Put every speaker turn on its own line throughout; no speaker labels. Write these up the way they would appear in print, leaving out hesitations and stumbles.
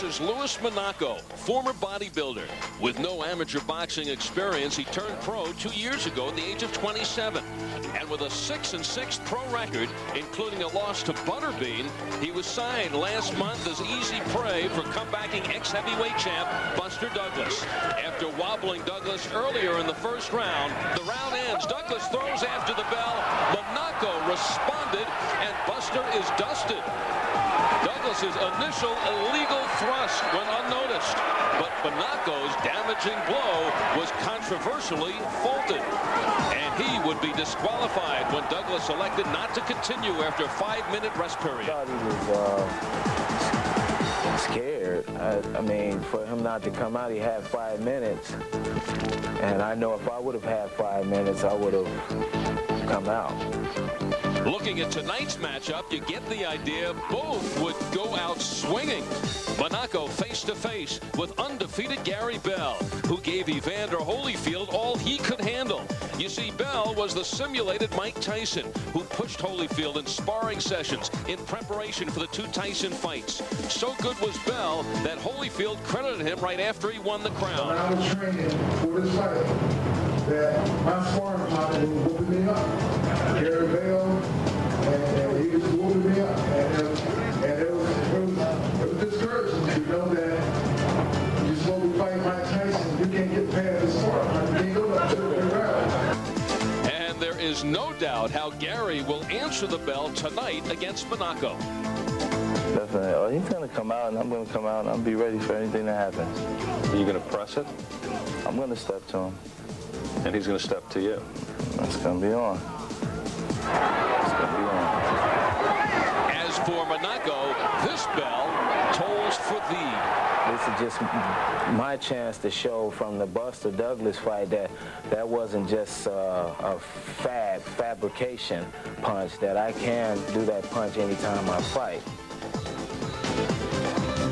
is Louis Monaco, former bodybuilder. With no amateur boxing experience, he turned pro 2 years ago at the age of 27. And with a 6-6 pro record, including a loss to Butterbean, he was signed last month as easy prey for comebacking ex-heavyweight champ Buster Douglas. After wobbling Douglas earlier in the first round, the round ends. Douglas throws after the bell. Monaco responded, and Buster is dusted. Douglas's initial illegal thrust went unnoticed, but Monaco's damaging blow was controversially faulted, and he would be disqualified when Douglas elected not to continue after a 5-minute rest period.
I thought he was scared. I mean, for him not to come out, he had 5 minutes, and I know if I would have had 5 minutes, I would have come out.
Looking at tonight's matchup, you get the idea both would go out swinging. Monaco face-to-face with undefeated Gary Bell, who gave Evander Holyfield all he could handle. You see, Bell was the simulated Mike Tyson, who pushed Holyfield in sparring sessions in preparation for the 2 Tyson fights. So good was Bell that Holyfield credited him right after he won the crown.
When I was training for this fight, that my sparring partner was whooping me up. Gary Bell, and he was whooping me up. And it was discouraging to know that you're supposed to fight Mike Tyson, you can't get past the sparring. You can't go up to the ground.
And there is no doubt how Gary will answer the bell tonight against Monaco.
Definitely. Oh, he's going to come out, and I'm going to come out, and I'll be ready for anything that happens.
Are you going to press it?
I'm going to step to him.
And he's going to step to you.
That's going to be on. It's going to be on.
As for Monaco, this bell tolls for thee.
This is just my chance to show from the Buster Douglas fight that wasn't just a fabrication punch, that I can do that punch anytime I fight.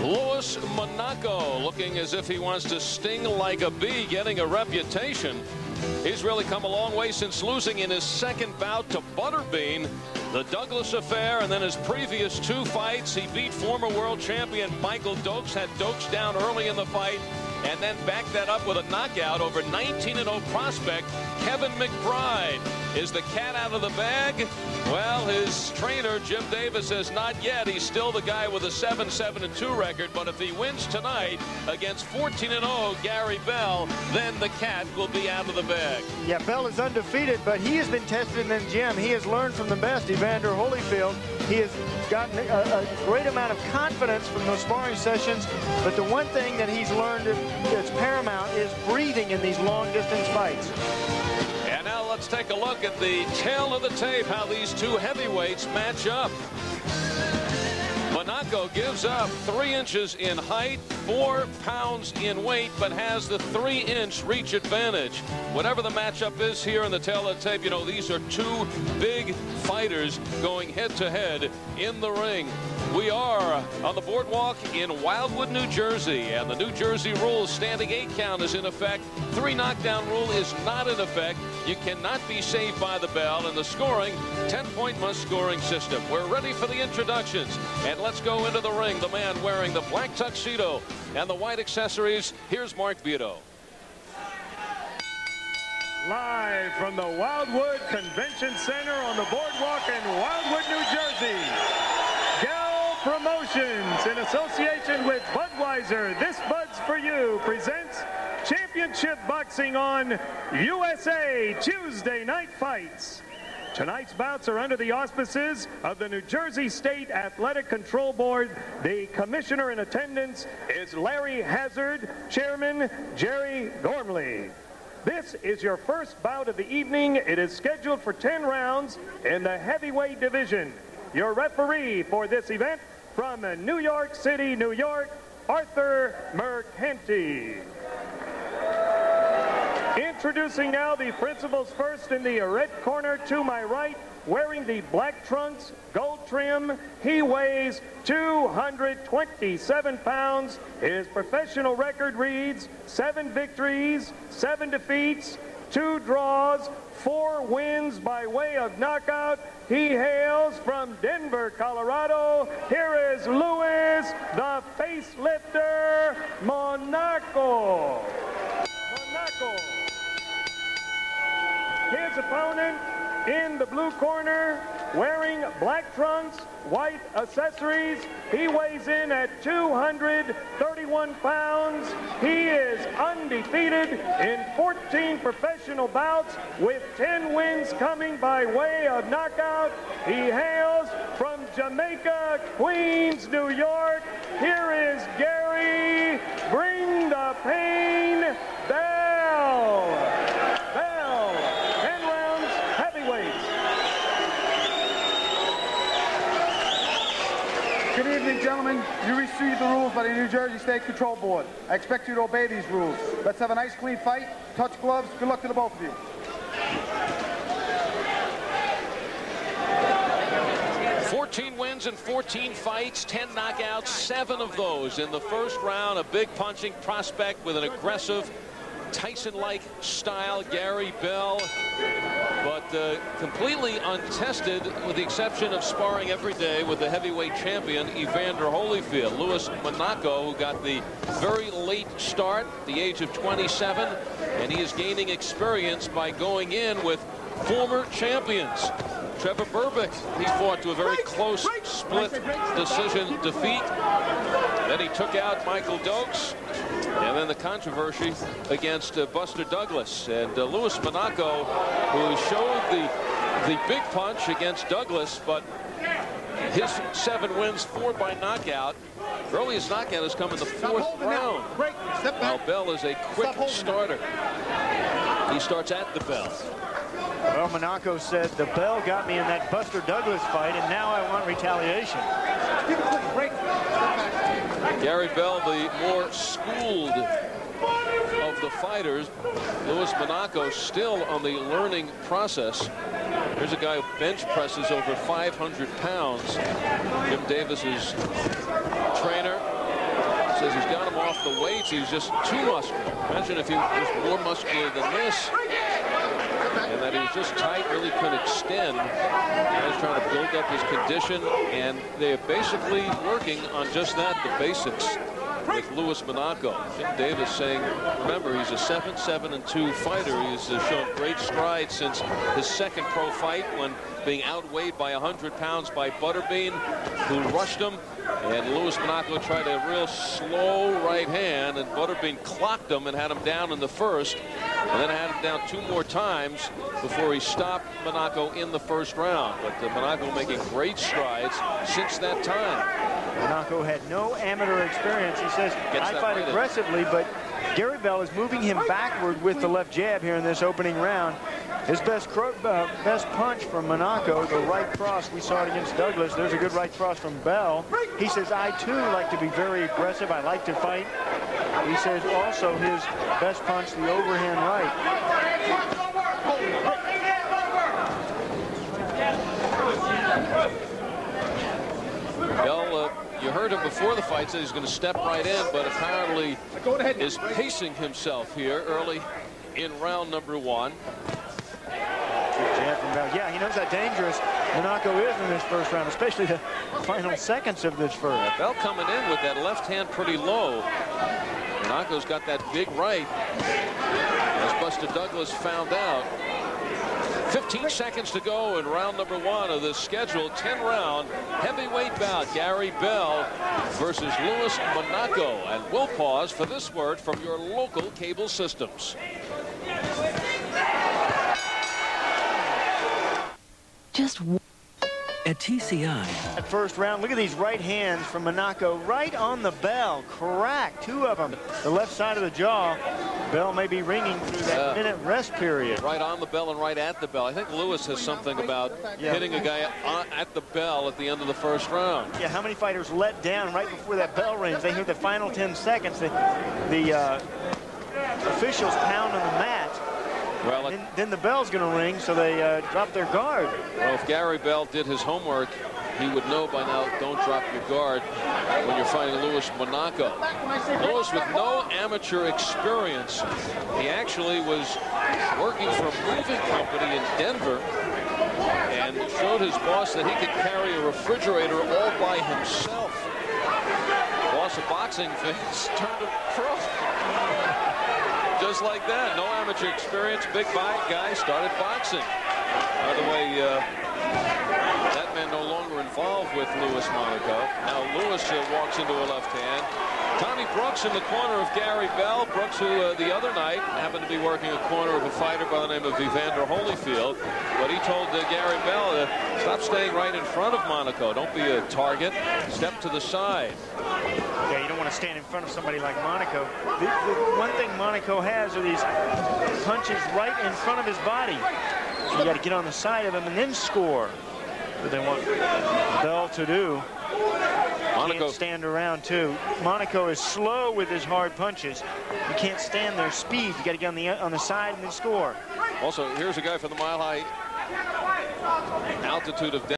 Louis Monaco looking as if he wants to sting like a bee, getting a reputation. He's really come a long way since losing in his second bout to Butterbean. The Douglas affair, and then his previous 2 fights, he beat former world champion Michael Dokes, had Dokes down early in the fight, and then backed that up with a knockout over 19-0 prospect Kevin McBride. Is the cat out of the bag? Well, his trainer, Jim Davis, says not yet. He's still the guy with a 7-7-2 record, but if he wins tonight against 14-0 Gary Bell, then the cat will be out of the bag.
Yeah, Bell is undefeated, but he has been tested in the gym. He has learned from the best, Evander Holyfield. He has gotten a great amount of confidence from those sparring sessions, but the one thing that he's learned that's paramount is breathing in these long-distance fights.
And now let's take a look at the tail of the tape, how these 2 heavyweights match up. Monaco gives up 3 inches in height, 4 pounds in weight, but has the 3-inch reach advantage. Whatever the matchup is here in the tail of the tape, you know, these are 2 big fighters going head-to-head in the ring. We are on the boardwalk in Wildwood, New Jersey, and the New Jersey rules, standing 8 count is in effect. 3 knockdown rule is not in effect. You cannot be saved by the bell, and the scoring, 10-point must scoring system. We're ready for the introductions, and let's go into the ring. The man wearing the black tuxedo and the white accessories, here's Mark Vito.
Live from the Wildwood Convention Center on the boardwalk in Wildwood, New Jersey. Gal Promotions, in association with Budweiser, This Bud's For You, presents Championship Boxing on USA Tuesday Night Fights. Tonight's bouts are under the auspices of the New Jersey State Athletic Control Board. The commissioner in attendance is Larry Hazard, Chairman Jerry Gormley. This is your first bout of the evening. It is scheduled for 10 rounds in the heavyweight division. Your referee for this event from New York City, New York, Arthur Mercanti. Introducing now the principals first in the red corner to my right, wearing the black trunks, gold trim. He weighs 227 pounds. His professional record reads 7 victories, 7 defeats, 2 draws, 4 wins by way of knockout. He hails from Denver, Colorado. Here is Louis, the facelift Buster Monaco. His opponent in the blue corner, wearing black trunks, white accessories. He weighs in at 231 pounds. He is undefeated in 14 professional bouts, with 10 wins coming by way of knockout. He hails from Jamaica, Queens, New York. Here is Gary Bring the Pain Bell. Bell, 10 rounds, heavyweights.
Good evening, gentlemen. You received the rules by the New Jersey State Control Board. I expect you to obey these rules. Let's have a nice, clean fight. Touch gloves. Good luck to the both of you.
14 wins and 14 fights, 10 knockouts, 7 of those in the first round. A big punching prospect with an aggressive Tyson-like style, Gary Bell, but completely untested with the exception of sparring every day with the heavyweight champion Evander Holyfield. Louis Monaco, who got the very late start at the age of 27, and he is gaining experience by going in with former champions. Trevor Berbick, he fought to a very close split decision defeat. Then he took out Michael Dokes. And then the controversy against Buster Douglas. And Louis Monaco, who showed the big punch against Douglas, but his 7 wins, 4 by knockout. Earliest knockout has come in the 4th round. While Bell is a quick starter. He starts at the bell.
Well, Monaco said the bell got me in that Buster Douglas fight, and now I want retaliation.
Gary Bell, the more schooled of the fighters. Louis Monaco still on the learning process. Here's a guy who bench presses over 500 pounds. Jim Davis's trainer says he's got him off the weights. He's just too muscular. Imagine if he was more muscular than this. And that he was just tight, really couldn't extend. Now he's trying to build up his condition, and they're basically working on just that, the basics, with Louis Monaco. Jim Davis saying, remember, he's a 7-7-2 fighter. He's shown great strides since his second pro fight when being outweighed by 100 pounds by Butterbean, who rushed him. And Louis Monaco tried a real slow right hand, and Butterbean clocked him and had him down in the first, and then had him down 2 more times before he stopped Monaco in the first round. But Monaco making great strides since that time.
Monaco had no amateur experience. He says, I fight aggressively, but Gary Bell is moving him backward with the left jab here in this opening round. His best punch from Monaco, the right cross. We saw it against Douglas. There's a good right cross from Bell. He says, I too like to be very aggressive. I like to fight. He says also his best punch, the overhand right.
Bell, you heard him before the fight, said he's going to step right in, but apparently is pacing himself here early in round number 1.
Yeah, he knows how dangerous Monaco is in this first round, especially the final seconds of this first.
Bell coming in with that left hand pretty low. Monaco's got that big right, as Buster Douglas found out. 15 seconds to go in round number 1 of this scheduled 10-round heavyweight bout. Gary Bell versus Louis Monaco. And we'll pause for this word from your local cable systems.
Just at TCI.
At first round, look at these right hands from Monaco right on the bell. Crack, 2 of them. The left side of the jaw. Bell may be ringing through that minute rest period.
Right on the bell and right at the bell. I think Lewis has something about hitting a guy at the bell at the end of the first round.
Yeah, how many fighters let down right before that bell rings? They hear the final 10 seconds. The officials pound on the mat.
Well,
then the bell's going to ring, so they drop their guard.
Well, if Gary Bell did his homework, he would know by now, don't drop your guard when you're fighting Louis Monaco. Louis with no amateur experience. He actually was working for a moving company in Denver and showed his boss that he could carry a refrigerator all by himself. Boss House of Boxing fans turned him pro. Just like that. No amateur experience. Big guy started boxing. By the way, that man no longer involved with Louis Monaco. Now Louis walks into a left hand. Tommy Brooks in the corner of Gary Bell. Brooks, who the other night happened to be working a corner of a fighter by the name of Evander Holyfield. But he told Gary Bell, stop staying right in front of Monaco. Don't be a target. Step to the side.
Yeah, you don't want to stand in front of somebody like Monaco. The one thing Monaco has are these punches right in front of his body. So you got to get on the side of him and then score. But they want Bell to do. Monaco can't stand around too. Monaco is slow with his hard punches. You can't stand their speed. You got to get on the side and then score.
Also, here's a guy from the Mile High altitude of